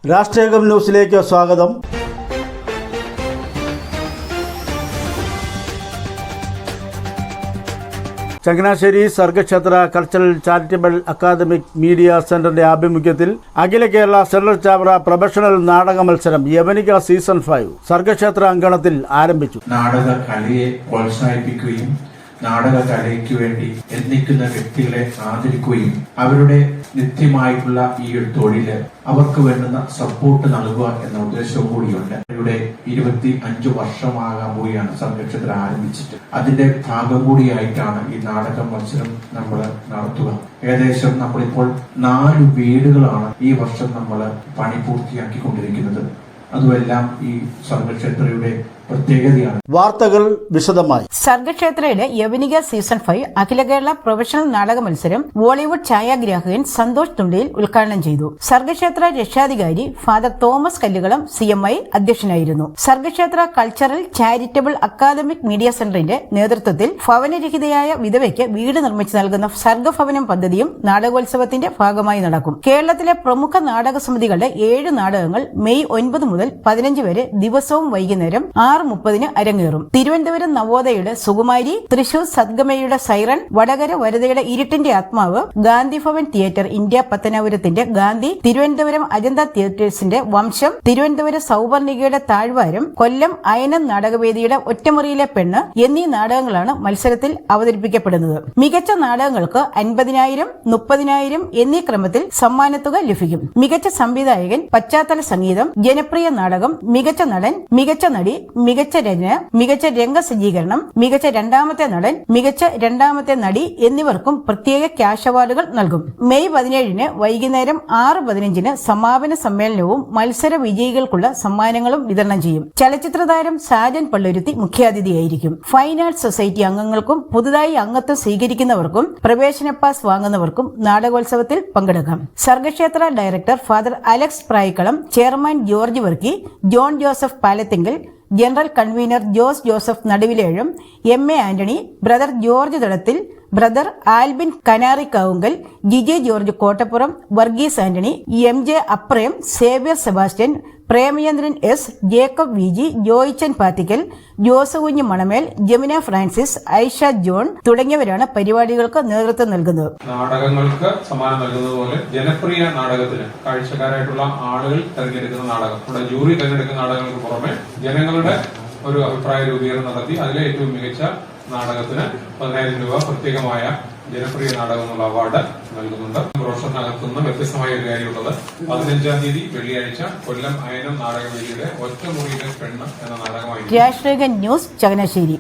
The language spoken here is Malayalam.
രാഷ്ട്രീയം ന്യൂസിലേക്ക് സ്വാഗതം. Changanassery Sargakshetra cultural charitable academic media സെന്ററിന്റെ ആഭിമുഖ്യത്തിൽ അഖില കേരള സെൻട്രൽ ചാവറ പ്രൊഫഷണൽ നാടക മത്സരം യവനിക സീസൺ 5 സർഗക്ഷേത്ര അങ്കണത്തിൽ ആരംഭിച്ചു. നാടക കലയെ പ്രോത്സാഹിപ്പിക്കുകയും നാടക കലയ്ക്ക് വേണ്ടി യത്നിക്കുന്ന വ്യക്തികളെ ആദരിക്കുകയും അവരുടെ നിത്യമായിട്ടുള്ള ഈ ഒരു തൊഴില് അവർക്ക് വേണ്ടുന്ന സപ്പോർട്ട് നൽകുക എന്ന ഉദ്ദേശവും കൂടിയുണ്ട്. ഇവിടെ 25 വർഷമാകാൻ പോവുകയാണ് സംരക്ഷണത്തിൽ ആരംഭിച്ചിട്ട്. അതിന്റെ ഭാഗം കൂടിയായിട്ടാണ് ഈ നാടക മത്സരം നമ്മൾ നടത്തുക. ഏകദേശം നമ്മളിപ്പോൾ 4 വീടുകളാണ് ഈ വർഷം നമ്മൾ പണി പൂർത്തിയാക്കിക്കൊണ്ടിരിക്കുന്നത്. അതുമെല്ലാം ഈ സർഗക്ഷേത്രയുടെ പ്രത്യേകതയാണ്. വാർത്തകൾ വിശദമായി. സർഗക്ഷേത്രയുടെ യവനിക സീസൺ 5 അഖില കേരള പ്രൊഫഷണൽ നാടക മത്സരം ബോളിവുഡ് ഛായാഗ്രാഹകൻ സന്തോഷ് തുണ്ടിയിൽ ഉദ്ഘാടനം ചെയ്തു. സർഗക്ഷേത്ര രക്ഷാധികാരി ഫാദർ തോമസ് കല്ലുകളം CMI അധ്യക്ഷനായിരുന്നു. Sargakshetra cultural charitable academic media സെന്ററിന്റെ നേതൃത്വത്തിൽ ഭവനരഹിതയായ വിധവയ്ക്ക് വീട് നിർമ്മിച്ചു നൽകുന്ന സർഗഭവനം പദ്ധതിയും നാടകോത്സവത്തിന്റെ ഭാഗമായി നടക്കും. കേരളത്തിലെ പ്രമുഖ നാടക സമിതികളുടെ 7 നാടകങ്ങൾ മെയ് 9 മുതൽ 15 വരെ ദിവസവും വൈകുന്നേരം 6:30 അരങ്ങേറും. തിരുവനന്തപുരം നവോദയയുടെ സുകുമാരി, തൃശൂർ സദ്ഗമയുടെ സൈറൺ, വടകര വരദയുടെ ഇരുട്ടിന്റെ ആത്മാവ്, ഗാന്ധി ഭവൻ തിയേറ്റർ ഇന്ത്യ പത്തനാപുരത്തിന്റെ ഗാന്ധി, തിരുവനന്തപുരം അജന്ത തിയേറ്റേഴ്സിന്റെ വംശം, തിരുവനന്തപുരം സൗവർണികയുടെ താഴ്വാരം, കൊല്ലം അയനം നാടകവേദിയുടെ ഒറ്റമുറിയിലെ പെണ്ണ് എന്നീ നാടകങ്ങളാണ് മത്സരത്തിൽ അവതരിപ്പിക്കപ്പെടുന്നത്. മികച്ച നാടകങ്ങൾക്ക് 50,000, 30,000 എന്നീ ക്രമത്തിൽ സമ്മാനത്തുക ലഭിക്കും. മികച്ച സംവിധായകൻ, പശ്ചാത്തല സംഗീതം, ജനപ്രിയ നാടകം, മികച്ച നടൻ, മികച്ച നടി, മികച്ച രചന, മികച്ച രംഗസജ്ജീകരണം, മികച്ച രണ്ടാമത്തെ നടൻ, മികച്ച രണ്ടാമത്തെ നടി എന്നിവർക്കും പ്രത്യേക ക്യാഷ് അവാർഡുകൾ നൽകും. മെയ് 17 വൈകുന്നേരം 6:15 സമാപന സമ്മേളനവും മത്സര വിജയികൾക്കുള്ള സമ്മാനങ്ങളും വിതരണം ചെയ്യും. ചലച്ചിത്ര താരം സാജൻ പള്ളുരുത്തി മുഖ്യാതിഥിയായിരിക്കും. ഫൈൻ ആർട്സ് സൊസൈറ്റി അംഗങ്ങൾക്കും പുതുതായി അംഗത്വം സ്വീകരിക്കുന്നവർക്കും പ്രവേശന പാസ് വാങ്ങുന്നവർക്കും നാടകോത്സവത്തിൽ പങ്കെടുക്കാം. Sargakshetra director father Alex Prayikkalam, chairman George Varkey, John Joseph Palathinkal, general convener Jose Joseph Naduvilezhum, MA Antony, brother George Thadathil, brother Albin Kanarikkavunkal, GJ George Kottappuram, Varghese Antony, MJ Aprayam, Xavier Sebastian, Premachandran S, Jacob VG, Joychan Pathikkal, Josekunju Manamel, Jamina Francis, Aisha John തുടങ്ങിയവരാണ് പരിപാടികൾക്ക് നേതൃത്വം നൽകുന്നത്. നാടകങ്ങൾക്ക് സമ്മാനം നൽകുന്നത് പോലെ ജനപ്രിയ നാടകത്തിന് കാഴ്ചക്കാരായിട്ടുള്ള ആളുകൾ തെരഞ്ഞെടുക്കുന്ന നാടകം, ഇവിടെ ജൂറി തെരഞ്ഞെടുക്കുന്ന നാടകങ്ങൾക്ക് പുറമെ ജനങ്ങളുടെ ഒരു അഭിപ്രായ രൂപീകരണം നടത്തി അതിലെ ഏറ്റവും മികച്ച നാടകത്തിന് 10,000 രൂപ പ്രത്യേകമായ ജനപ്രിയ നാടകം എന്നുള്ള അവാർഡ് നൽകുന്നുണ്ട്. ബ്രോഷറിനകത്തുനിന്ന് വ്യത്യസ്തമായ ഒരു കാര്യമുള്ളത് 15-ാം തീയതി വെള്ളിയാഴ്ച കൊല്ലം അയനം നാടകവേദിയുടെ ഒറ്റമുറിയിലെ പെണ്ണ് എന്ന നാടകമായി. രാഷ്ട്രീയ ന്യൂസ് ചങ്ങനാശ്ശേരി.